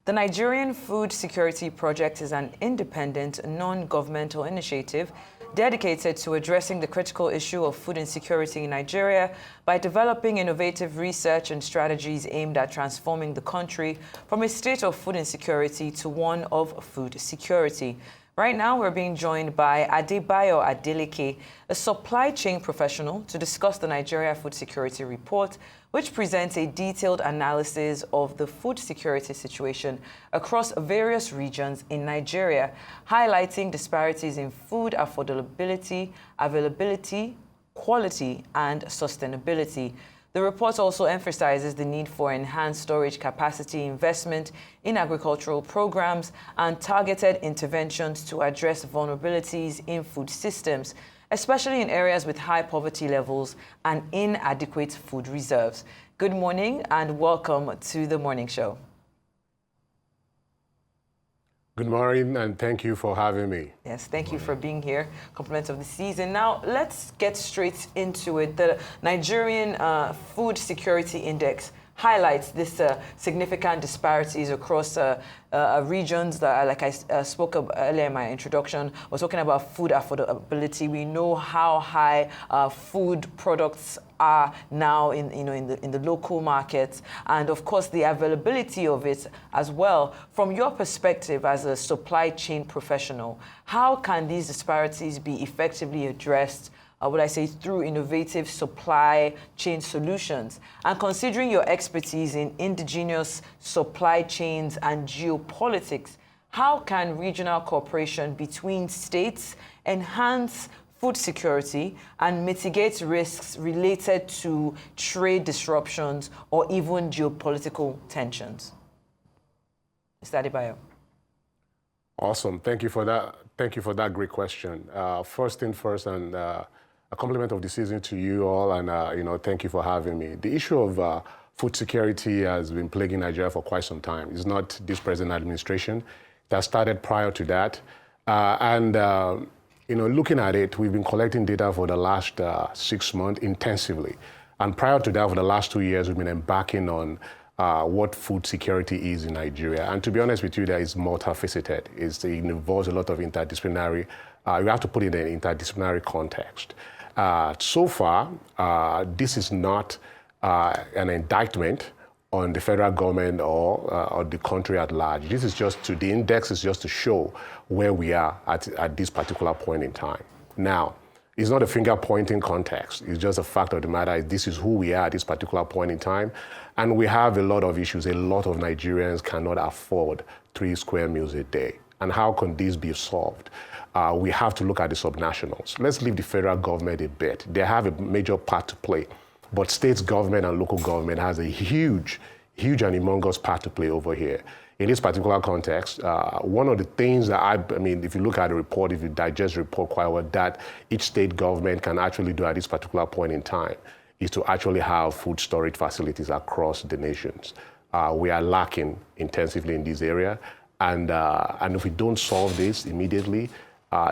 The Nigerian Food Security Project is an independent, non-governmental initiative dedicated to addressing the critical issue of food insecurity in Nigeria by developing innovative research and strategies aimed at transforming the country from a state of food insecurity to one of food security. Right now, we're being joined by Adebayo Adeleke, a supply chain professional, to discuss the Nigeria Food Security Report, which presents a detailed analysis of the food security situation across various regions in Nigeria, highlighting disparities in food affordability, availability, quality, and sustainability. The report also emphasizes the need for enhanced storage capacity, investment in agricultural programs, and targeted interventions to address vulnerabilities in food systems, especially in areas with high poverty levels and inadequate food reserves. Good morning and welcome to the morning show. Good morning, and thank you for having me. Yes, thank you for being here. Compliments of the season. Now, let's get straight into it. The Nigerian Food Security Index highlights this significant disparities across regions that, like I spoke of earlier in my introduction, was talking about food affordability. We know how high food products are now in the local markets, and of course the availability of it as well. From your perspective as a supply chain professional, how can these disparities be effectively addressed? Would I say through innovative supply chain solutions? And considering your expertise in indigenous supply chains and geopolitics, how can regional cooperation between states enhance food security and mitigate risks related to trade disruptions or even geopolitical tensions? Mr. Adebayo. Awesome. Thank you for that. Thank you for that great question. First thing first, and a compliment of the season to you all, and thank you for having me. The issue of food security has been plaguing Nigeria for quite some time. It's not this present administration. That started prior to that, looking at it, we've been collecting data for the last 6 months intensively, and prior to that, for the last 2 years, we've been embarking on what food security is in Nigeria. And to be honest with you, that is multifaceted. It involves a lot of interdisciplinary. You have to put it in an interdisciplinary context. So far, this is not an indictment on the federal government or the country at large. This is the index is just to show where we are at this particular point in time. Now, it's not a finger-pointing context. It's just a fact of the matter. This is who we are at this particular point in time. And we have a lot of issues. A lot of Nigerians cannot afford 3 square meals a day. And how can this be solved? We have to look at the subnationals. Let's leave the federal government a bit. They have a major part to play. But state government and local government has a huge and humongous part to play over here. In this particular context, one of the things that if you look at the report, if you digest the report quite well, that each state government can actually do at this particular point in time is to actually have food storage facilities across the nations. We are lacking intensively in this area. And if we don't solve this immediately,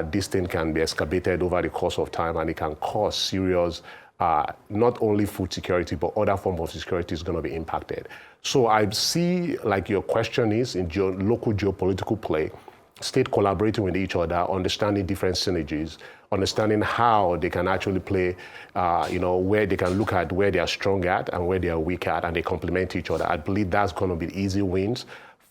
this thing can be excavated over the course of time, and it can cause serious, not only food security, but other forms of security is going to be impacted. So I see, like your question is, in local geopolitical play, state collaborating with each other, understanding different synergies, understanding how they can actually play, where they can look at where they are strong at and where they are weak at, and they complement each other. I believe that's going to be easy wins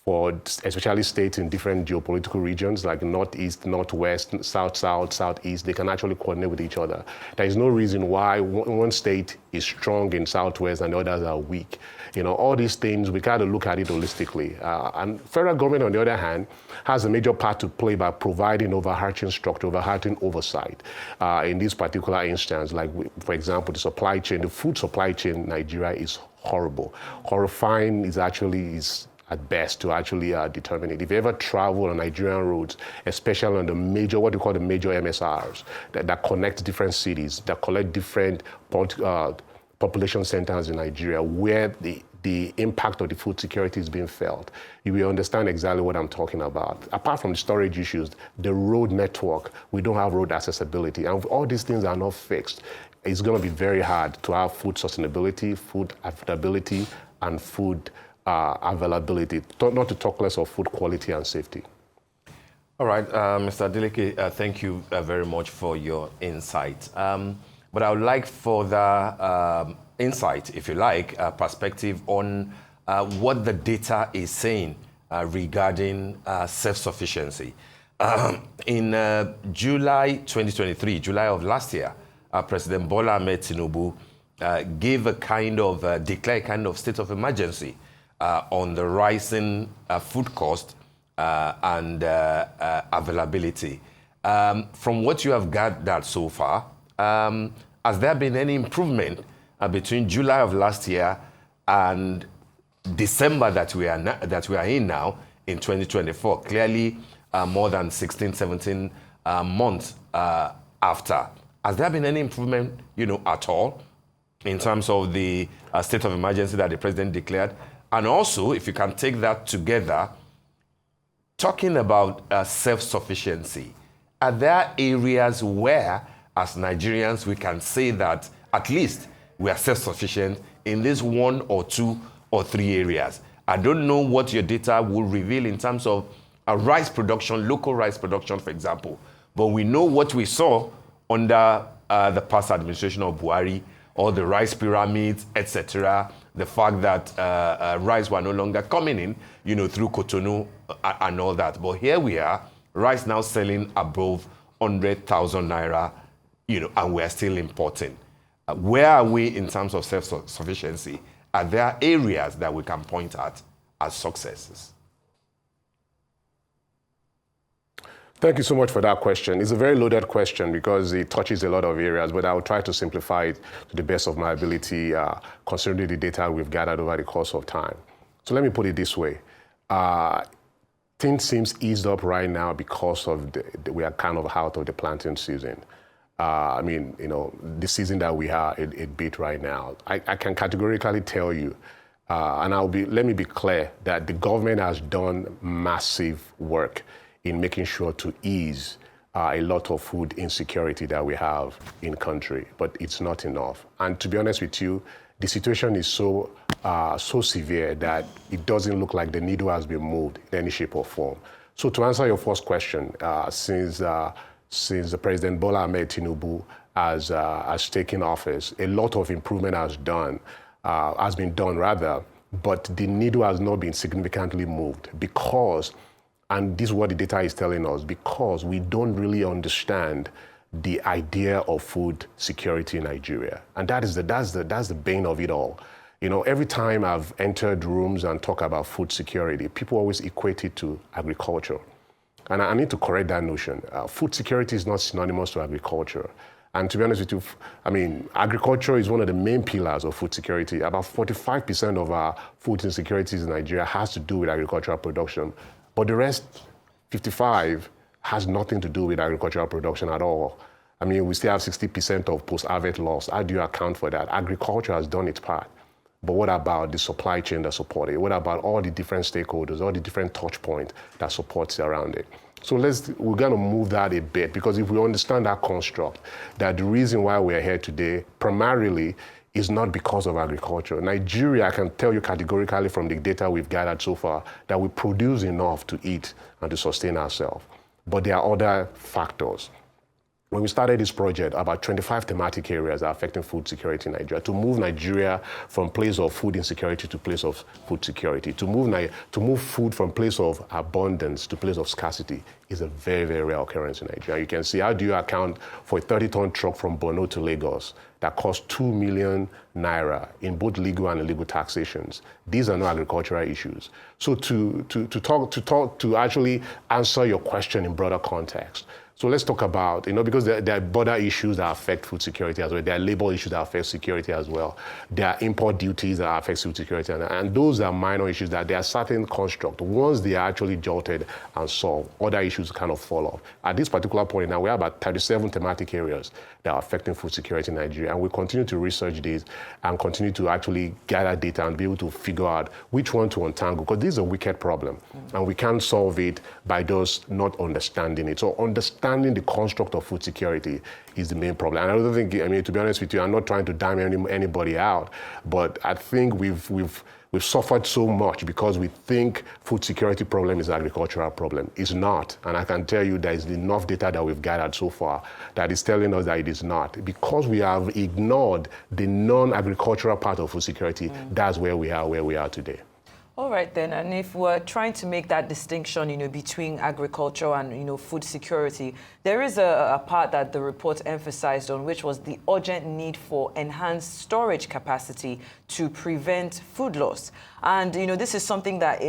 for especially states in different geopolitical regions like Northeast, Northwest, South, Southeast. They can actually coordinate with each other. There is no reason why one state is strong in Southwest and the others are weak. All these things, we got to look at it holistically. And federal government, on the other hand, has a major part to play by providing overarching structure, overarching oversight. In this particular instance, like, for example, the supply chain, the food supply chain in Nigeria is horrible. Horrifying is at best to actually determine it. If you ever travel on Nigerian roads, especially on the major, what we call the major MSRs, that connect different cities, that collect different population centers in Nigeria, where the impact of the food security is being felt, you will understand exactly what I'm talking about. Apart from the storage issues, the road network, we don't have road accessibility, and if all these things are not fixed, it's going to be very hard to have food sustainability, food affordability, and food availability, not to talk less of food quality and safety. All right, Mr. Adeleke, thank you very much for your insight. But I would like further insight, if you like, perspective on what the data is saying regarding self-sufficiency. In July 2023, July of last year, President Bola Ahmed Tinubu gave a kind of, declared a kind of state of emergency on the rising food cost and availability. From what you have gathered so far, has there been any improvement between July of last year and December that we are in now in 2024? Clearly, more than 16, 17 months after. Has there been any improvement, at all in terms of the state of emergency that the president declared? And also, if you can take that together, talking about self-sufficiency, are there areas where, as Nigerians, we can say that at least we are self-sufficient in this 1 or 2 or 3 areas? I don't know what your data will reveal in terms of rice production, local rice production, for example. But we know what we saw under the past administration of Buhari, all the rice pyramids, etc. The fact that rice were no longer coming in, through Cotonou and all that. But here we are, rice now selling above 100,000 naira, and we're still importing. Where are we in terms of self-sufficiency? Are there areas that we can point at as successes? Thank you so much for that question. It's a very loaded question because it touches a lot of areas, but I will try to simplify it to the best of my ability, considering the data we've gathered over the course of time. So let me put it this way. Things seems eased up right now because of we are kind of out of the planting season. The season that we are, it beat right now. I can categorically tell you, let me be clear that the government has done massive work in making sure to ease a lot of food insecurity that we have in country, but it's not enough. And to be honest with you, the situation is so severe that it doesn't look like the needle has been moved in any shape or form. So to answer your first question, since the President Bola Ahmed Tinubu has taken office, a lot of improvement has been done, but the needle has not been significantly moved because, and this is what the data is telling us, because we don't really understand the idea of food security in Nigeria. And that's the bane of it all. Every time I've entered rooms and talk about food security, people always equate it to agriculture. And I need to correct that notion. Food security is not synonymous to agriculture. And to be honest with you, agriculture is one of the main pillars of food security. About 45% of our food insecurities in Nigeria has to do with agricultural production. But the rest, 55, has nothing to do with agricultural production at all. We still have 60% of post-harvest loss. How do you account for that? Agriculture has done its part. But what about the supply chain that supports it? What about all the different stakeholders, all the different touch points that supports around it? So we're going to move that a bit, because if we understand that construct, that the reason why we're here today primarily is not because of agriculture. Nigeria, I can tell you categorically from the data we've gathered so far, that we produce enough to eat and to sustain ourselves. But there are other factors. When we started this project, about 25 thematic areas are affecting food security in Nigeria. To move Nigeria from place of food insecurity to place of food security, to move food from place of abundance to place of scarcity is a very, very rare occurrence in Nigeria. You can see, how do you account for a 30-ton truck from Borno to Lagos that costs 2 million naira in both legal and illegal taxations? These are not agricultural issues. So to actually answer your question in broader context, so let's talk about, because there are border issues that affect food security as well. There are labor issues that affect security as well. There are import duties that affect food security. And those are minor issues that there are certain constructs. Once they are actually jolted and solved, other issues kind of fall off. At this particular point now, we have about 37 thematic areas that are affecting food security in Nigeria. And we continue to research these and continue to actually gather data and be able to figure out which one to untangle, because this is a wicked problem. And we can't solve it by just not understanding it. So understanding the construct of food security is the main problem. And I don't think, to be honest with you, I'm not trying to dime anybody out, but I think we've We've suffered so much because we think food security problem is an agricultural problem. It's not. And I can tell you there is enough data that we've gathered so far that is telling us that it is not. Because we have ignored the non-agricultural part of food security, that's where we are today. All right then, and if we're trying to make that distinction, between agriculture and, food security, there is a part that the report emphasized on, which was the urgent need for enhanced storage capacity to prevent food loss. And, this is something that,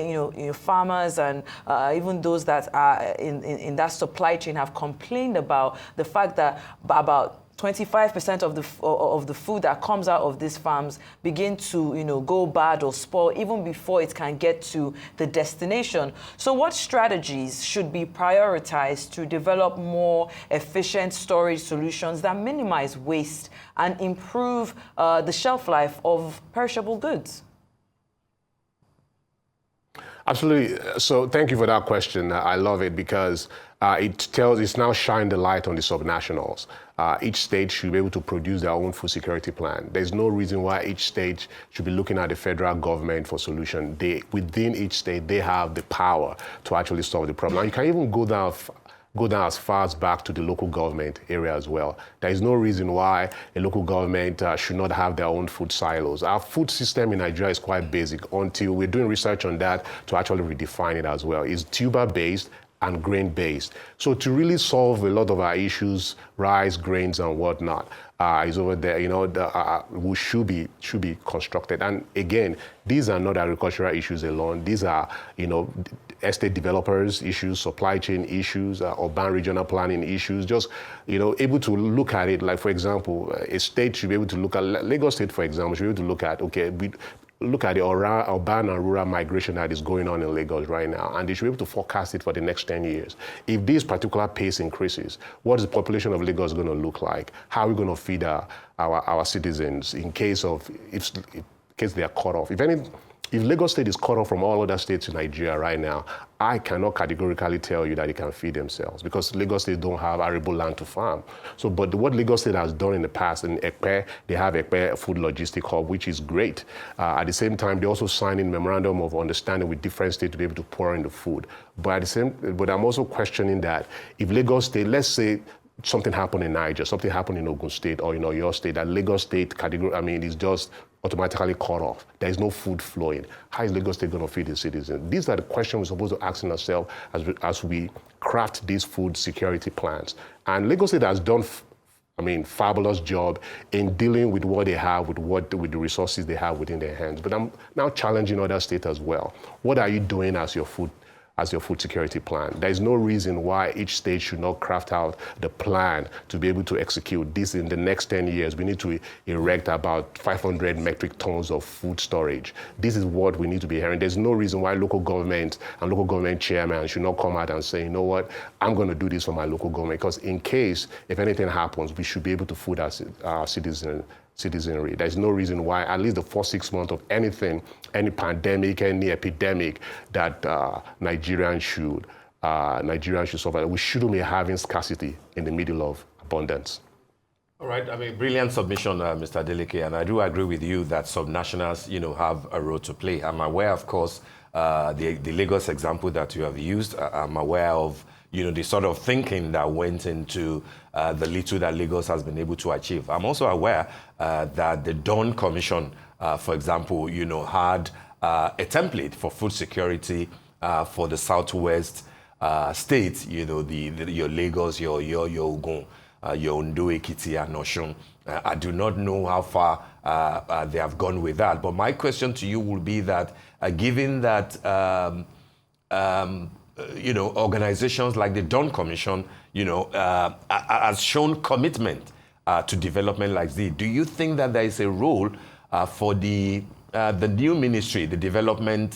farmers and even those that are in that supply chain have complained about, the fact that about 25% of the food that comes out of these farms begin to, go bad or spoil even before it can get to the destination. So what strategies should be prioritized to develop more efficient storage solutions that minimize waste and improve the shelf life of perishable goods? Absolutely. So thank you for that question. I love it because it's now shined the light on the subnationals. Each state should be able to produce their own food security plan. There's no reason why each state should be looking at the federal government for solution. Within each state, they have the power to actually solve the problem. And you can even go down as far as back to the local government area as well. There is no reason why a local government should not have their own food silos. Our food system in Nigeria is quite basic until we're doing research on that to actually redefine it as well. It's tuber-based and grain-based. So to really solve a lot of our issues, rice, grains, and whatnot, is over there. We should be constructed. And again, these are not agricultural issues alone. These are, estate developers issues, supply chain issues, urban regional planning issues. Just, able to look at it. Like for example, a state should be able to look at Lagos State, for example, should be able to look at look at the urban and rural migration that is going on in Lagos right now, and they should be able to forecast it for the next 10 years. If this particular pace increases, what is the population of Lagos going to look like? How are we going to feed our citizens in case they are cut off? If Lagos State is cut off from all other states in Nigeria right now, I cannot categorically tell you that they can feed themselves because Lagos State don't have arable land to farm. But what Lagos State has done in the past, in Ekpe, they have Ekpe Food Logistic Hub, which is great. At the same time, they also signed in memorandum of understanding with different states to be able to pour in the food. But I'm also questioning that if Lagos State, let's say, something happened in Niger, something happened in Ogun State or your state, that Lagos State category, is just automatically cut off. There is no food flowing. How is Lagos State going to feed its citizens? These are the questions we're supposed to ask ourselves as we craft these food security plans. And Lagos State has done, fabulous job in dealing with what they have, with the resources they have within their hands. But I'm now challenging other states as well. What are you doing as your food security plan? There is no reason why each state should not craft out the plan to be able to execute this in the next 10 years. We need to erect about 500 metric tons of food storage. This is what we need to be hearing. There's no reason why local governments and local government chairmen should not come out and say, you know what, I'm going to do this for my local government, because in case, if anything happens, we should be able to feed our citizenry. There's no reason why, at least the first 6 months of anything, any pandemic, any epidemic, that Nigerians should suffer. We shouldn't be having scarcity in the middle of abundance. All right. Brilliant submission, Mr. Adeleke, and I do agree with you that subnationals, have a role to play. I'm aware, of course, the Lagos example that you have used. I'm aware of the sort of thinking that went into the little that Lagos has been able to achieve. I'm also aware that the Dawn Commission, for example, had a template for food security for the southwest states, your Lagos, your Ogun, your Ondo, Ekiti, and Osun. I do not know how far they have gone with that. But my question to you will be that, given that organizations like the Dawn Commission, has shown commitment to development like this, do you think that there is a role for the new ministry, the Development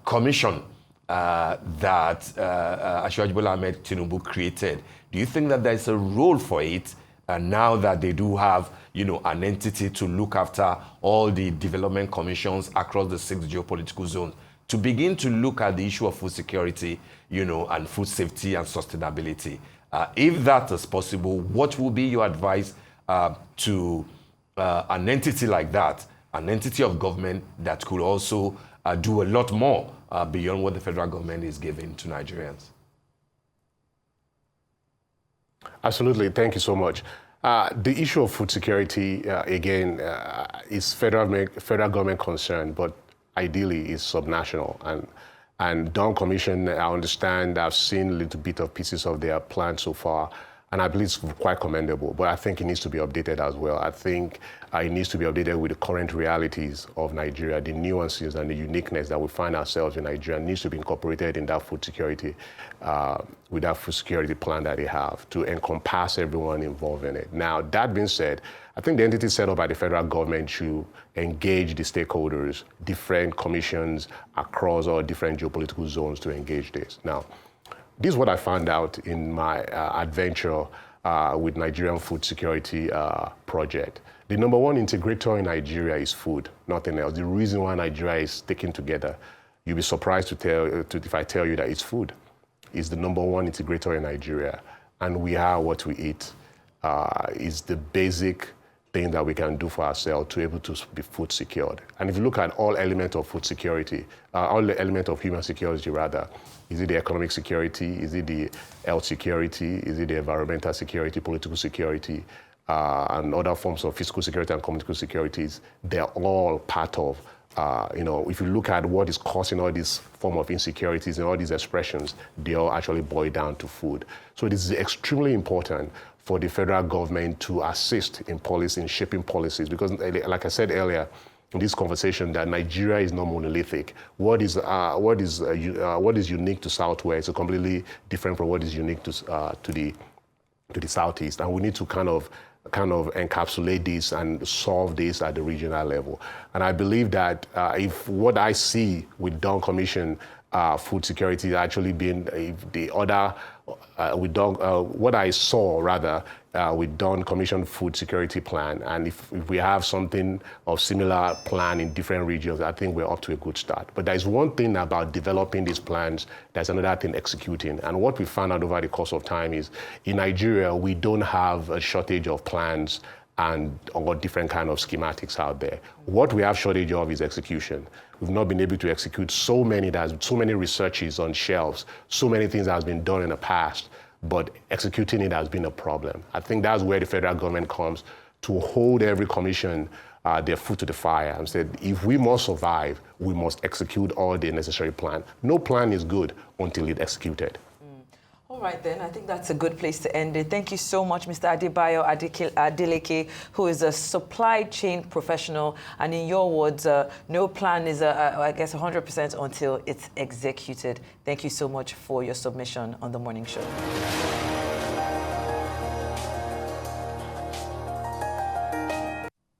Commission that Asiwaju Bola Ahmed Tinubu created? Do you think that there is a role for it now that they do have, an entity to look after all the development commissions across the 6 geopolitical zones, to begin to look at the issue of food security, and food safety and sustainability? If that is possible, what will be your advice to an entity like that an entity of government that could also do a lot more beyond what the federal government is giving to Nigerians? Absolutely. Thank you so much. The issue of food security, again, is federal government concern, but ideally is subnational. And Dawn Commission, I understand, I've seen a little bit of pieces of their plan so far, and I believe it's quite commendable, but I think it needs to be updated as well. I think it needs to be updated with the current realities of Nigeria, the nuances and the uniqueness that we find ourselves in Nigeria needs to be incorporated in that food security, with that food security plan that they have to encompass everyone involved in it. Now, that being said, I think the entity set up by the federal government should engage the stakeholders, different commissions across all different geopolitical zones to engage this. Now, this is what I found out in my adventure with Nigerian food security project. The number one integrator in Nigeria is food, nothing else. The reason why Nigeria is sticking together, you'll be surprised if I tell you that it's food. It's the number one integrator in Nigeria, and we are what we eat. Is the basic thing that we can do for ourselves to be able to be food secured. And if you look at all elements of food security, all the elements of human security rather, is it the economic security, is it the health security, is it the environmental security, political security, and other forms of physical security and community securities, they're all part of, if you look at what is causing all these form of insecurities and all these expressions, they all actually boil down to food. So it is extremely important for the federal government to assist in policy, in shaping policies, because like I said earlier in this conversation, that Nigeria is not monolithic. What is unique to Southwest is completely different from what is unique to the Southeast, and we need to kind of encapsulate this and solve this at the regional level. And I believe that if what I see with Dawn Commission food security actually being the other, what I saw rather with Dawn Commission food security plan, and if we have something of similar plan in different regions, I think we're up to a good start. But there's one thing about developing these plans, there's another thing executing. And what we found out over the course of time is in Nigeria, we don't have a shortage of plans or different kind of schematics out there. What we have shortage of is execution. We've not been able to execute so many researches on shelves, so many things that has been done in the past, but executing it has been a problem. I think that's where the federal government comes to hold every commission their foot to the fire and said, if we must survive, we must execute all the necessary plan. No plan is good until it's executed. All right, then. I think that's a good place to end it. Thank you so much, Mr. Adebayo Adeleke, who is a supply chain professional. And in your words, no plan is, I guess, 100% until it's executed. Thank you so much for your submission on The Morning Show.